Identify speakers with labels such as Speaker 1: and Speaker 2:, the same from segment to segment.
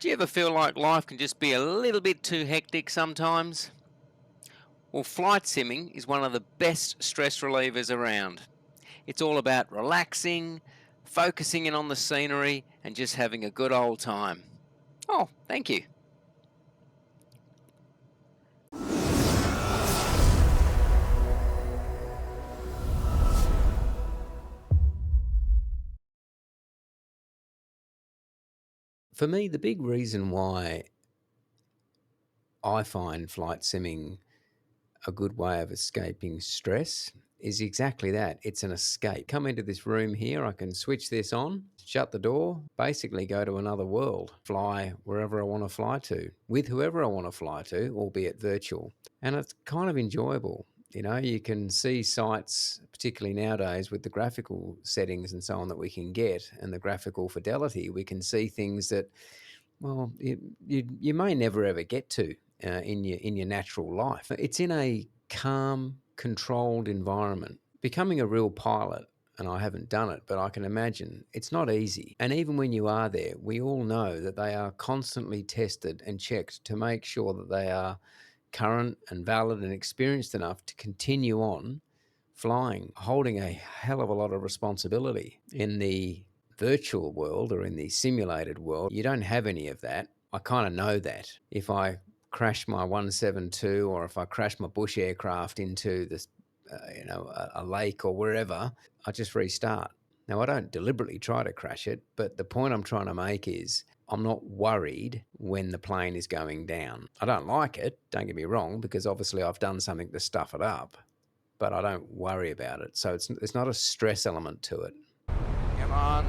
Speaker 1: Do you ever feel like life can just be a little bit too hectic sometimes? Well, flight simming is one of the best stress relievers around. It's all about relaxing, focusing in on the scenery, and just having a good old time. Oh, thank you. For me, the big reason why I find flight simming a good way of escaping stress is exactly that. It's an escape. Come into this room here, I can switch this on, shut the door, basically go to another world, fly wherever I want to fly to, with whoever I want to fly to, albeit virtual. And it's kind of enjoyable. You know, you can see sights, particularly nowadays with the graphical settings and so on that we can get and the graphical fidelity, we can see things that, well, you may never ever get to in your natural life. It's in a calm, controlled environment. Becoming a real pilot, and I haven't done it, but I can imagine it's not easy. And even when you are there, we all know that they are constantly tested and checked to make sure that they are current and valid and experienced enough to continue on flying, holding a hell of a lot of responsibility. In the virtual world or in the simulated world, you don't have any of that. I kind of know that. If I crash my 172 or if I crash my bush aircraft into this, a lake or wherever, I just restart. Now, I don't deliberately try to crash it, but the point I'm trying to make is I'm not worried when the plane is going down. I don't like it, don't get me wrong, because obviously I've done something to stuff it up, but I don't worry about it. So it's not a stress element to it. Come on.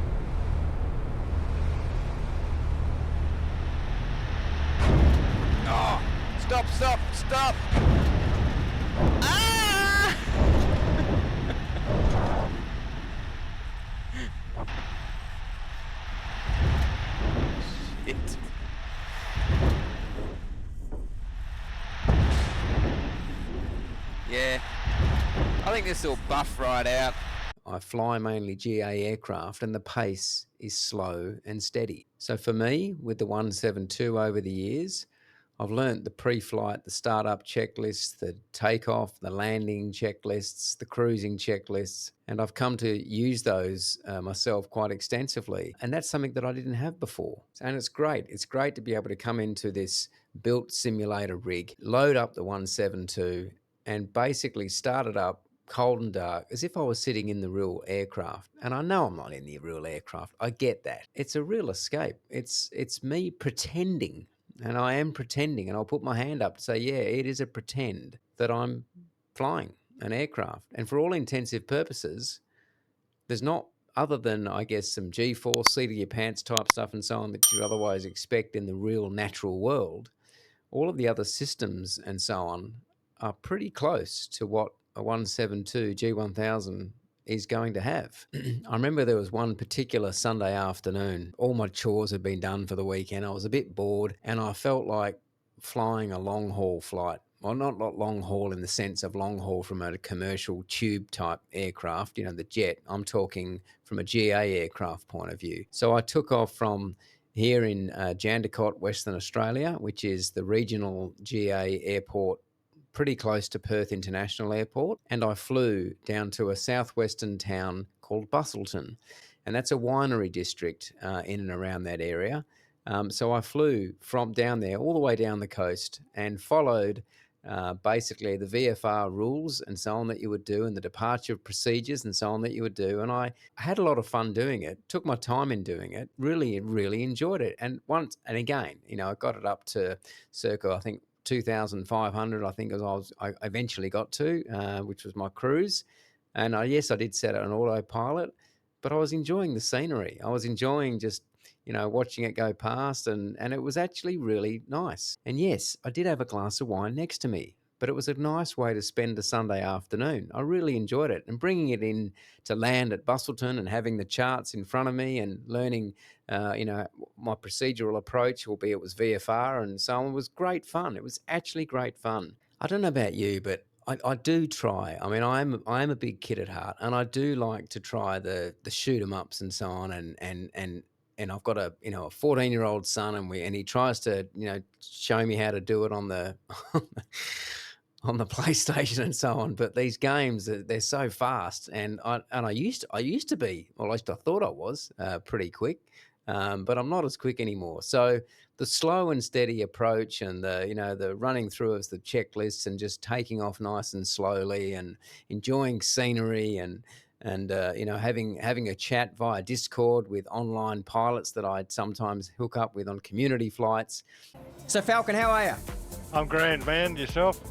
Speaker 1: Oh, stop, stop, stop. Ah! Shit. Yeah. I think this will buff right out. I fly mainly GA aircraft and the pace is slow and steady. So for me, with the 172 over the years, I've learnt the pre-flight, the startup checklists, the takeoff, the landing checklists, the cruising checklists, and I've come to use those myself quite extensively. And that's something that I didn't have before. And it's great. It's great to be able to come into this built simulator rig, load up the 172, and basically start it up cold and dark as if I was sitting in the real aircraft. And I know I'm not in the real aircraft. I get that. It's a real escape. It's me pretending, and I am pretending, and I'll put my hand up to say, yeah, it is a pretend that I'm flying an aircraft. And for all intensive purposes, there's not, other than I guess some G-force, seat of your pants type stuff and so on that you'd otherwise expect in the real natural world, all of the other systems and so on are pretty close to what a 172 G1000 is going to have. I remember there was one particular Sunday afternoon. All my chores had been done for the weekend. I was a bit bored and I felt like flying a long haul flight. Well, not long haul in the sense of long haul from a commercial tube type aircraft, the jet. I'm talking from a GA aircraft point of view. So I took off from here in Jandakot, Western Australia, which is the regional GA airport pretty close to Perth International Airport. And I flew down to a southwestern town called Bustleton. And that's a winery district in and around that area. So I flew from down there all the way down the coast and followed basically the VFR rules and so on that you would do, and the departure procedures and so on that you would do. And I had a lot of fun doing it, took my time in doing it, really, really enjoyed it. And once and again, I got it up to circa, I think, 2,500, I think, as I eventually got to, which was my cruise. And yes, I did set it on autopilot, but I was enjoying the scenery. I was enjoying just watching it go past, and it was actually really nice. And yes, I did have a glass of wine next to me, but it was a nice way to spend a Sunday afternoon. I really enjoyed it, and bringing it in to land at Bustleton and having the charts in front of me and learning, my procedural approach, albeit it was VFR and so on, was great fun. It was actually great fun. I don't know about you, but I do try. I mean, I'm a big kid at heart, and I do like to try the shoot 'em ups and so on, and and I've got a, a 14-year-old son, and he tries to, show me how to do it on the on the PlayStation and so on. But these games, they're so fast, and I used to be, or at least I thought I was, pretty quick, but I'm not as quick anymore. So the slow and steady approach, and the running through of the checklists, and just taking off nice and slowly, and enjoying scenery, and having a chat via Discord with online pilots that I'd sometimes hook up with on community flights. So Falcon, how are you?
Speaker 2: I'm grand, man. Yourself?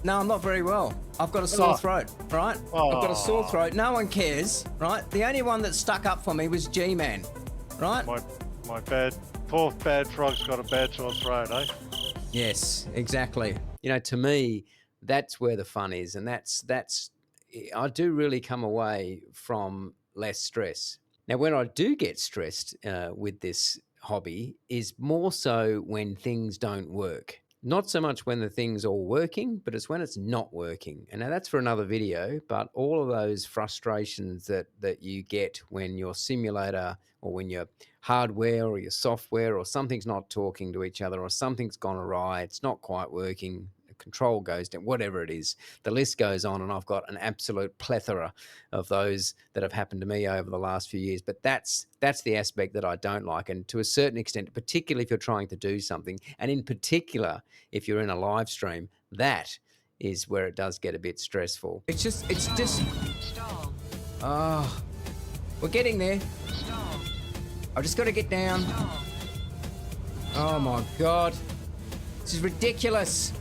Speaker 1: No, I'm not very well. I've got a sore throat, right? I've got a sore
Speaker 2: Oh.
Speaker 1: throat. No one cares, right? The only one that stuck up for me was G-Man, right?
Speaker 2: My poor bad frog's got a bad sore throat, eh?
Speaker 1: Yes, exactly. To me, that's where the fun is, and that's I do really come away from less stress. Now, when I do get stressed with this hobby, is more so when things don't work. Not so much when the thing's all working, but it's when it's not working. And now that's for another video, but all of those frustrations that you get when your simulator, or when your hardware or your software or something's not talking to each other, or something's gone awry, it's not quite working, the control goes down, whatever it is, the list goes on, and I've got an absolute plethora of those that have happened to me over the last few years. But that's the aspect that I don't like. And to a certain extent, particularly if you're trying to do something, and in particular if you're in a live stream, that is where it does get a bit stressful. It's just oh, we're getting there. I've just got to get down. Oh my God. This is ridiculous.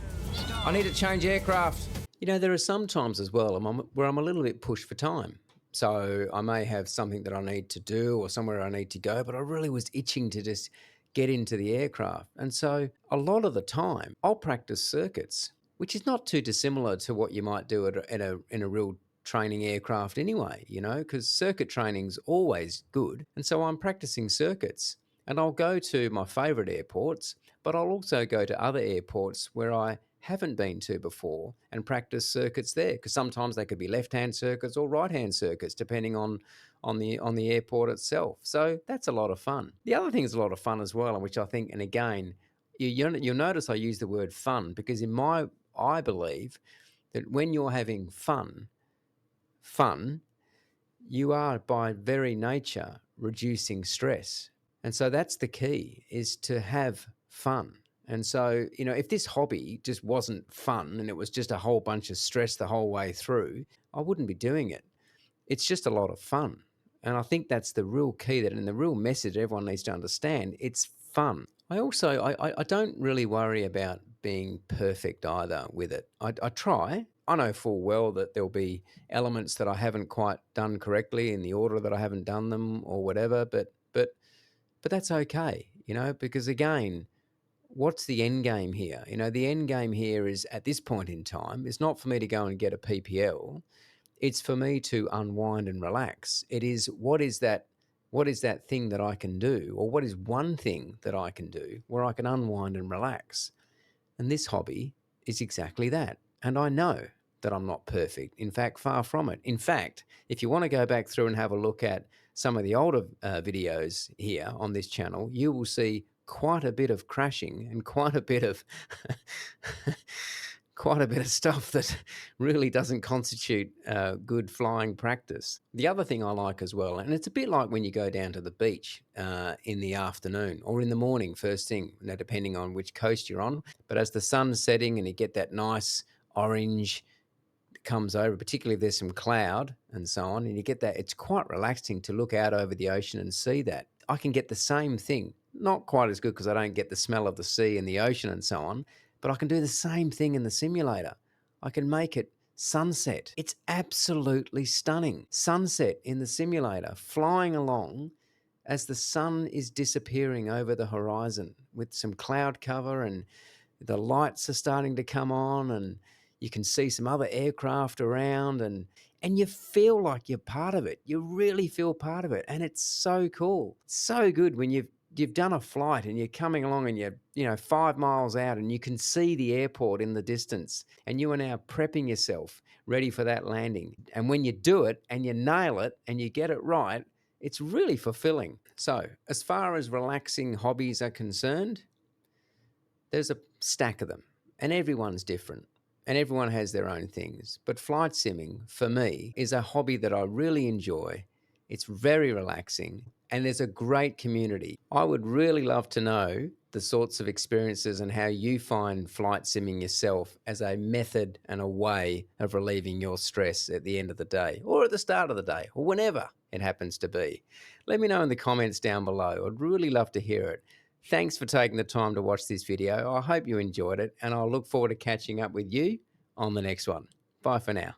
Speaker 1: I need to change aircraft. There are some times as well where I'm a little bit pushed for time. So I may have something that I need to do, or somewhere I need to go, but I really was itching to just get into the aircraft. And so a lot of the time I'll practice circuits, which is not too dissimilar to what you might do in a real training aircraft anyway, because circuit training's always good. And so I'm practicing circuits, and I'll go to my favorite airports, but I'll also go to other airports where I haven't been to before and practice circuits there, because sometimes they could be left-hand circuits or right-hand circuits depending on the airport itself. So that's a lot of fun. The other thing is a lot of fun as well, and which I think, and again, you'll notice I use the word fun, because I believe that when you're having fun, you are by very nature reducing stress. And so that's the key, is to have fun. And so, if this hobby just wasn't fun and it was just a whole bunch of stress the whole way through, I wouldn't be doing it. It's just a lot of fun. And I think that's the real key, and the real message everyone needs to understand. It's fun. I don't really worry about being perfect either with it. I try. I know full well that there'll be elements that I haven't quite done correctly in the order that I haven't done them, or whatever, but that's okay, because again, what's the end game here? The end game here is, at this point in time, is not for me to go and get a PPL. It's for me to unwind and relax. It is, what is that thing that I can do, or what is one thing that I can do where I can unwind and relax? And this hobby is exactly that. And I know that I'm not perfect. In fact, far from it. In fact, if you want to go back through and have a look at some of the older videos here on this channel, you will see quite a bit of crashing and quite a bit of stuff that really doesn't constitute good flying practice. The other thing I like as well, and it's a bit like when you go down to the beach in the afternoon or in the morning, first thing, depending on which coast you're on. But as the sun's setting and you get that nice orange comes over, particularly if there's some cloud and so on, and you get that, it's quite relaxing to look out over the ocean and see that. I can get the same thing, not quite as good because I don't get the smell of the sea and the ocean and so on, but I can do the same thing in the simulator. I can make it sunset. It's absolutely stunning. Sunset in the simulator, flying along as the sun is disappearing over the horizon with some cloud cover, and the lights are starting to come on, and you can see some other aircraft around, and you feel like you're part of it. You really feel part of it, and it's so cool. It's so good when you've done a flight and you're coming along and you're 5 miles out and you can see the airport in the distance, and you are now prepping yourself ready for that landing. And when you do it and you nail it and you get it right, It's really fulfilling. So, as far as relaxing hobbies are concerned, there's a stack of them, and everyone's different, and everyone has their own things. But flight simming, for me, is a hobby that I really enjoy. It's very relaxing, and there's a great community. I would really love to know the sorts of experiences and how you find flight simming yourself as a method and a way of relieving your stress at the end of the day, or at the start of the day, or whenever it happens to be. Let me know in the comments down below. I'd really love to hear it. Thanks for taking the time to watch this video. I hope you enjoyed it, and I'll look forward to catching up with you on the next one. Bye for now.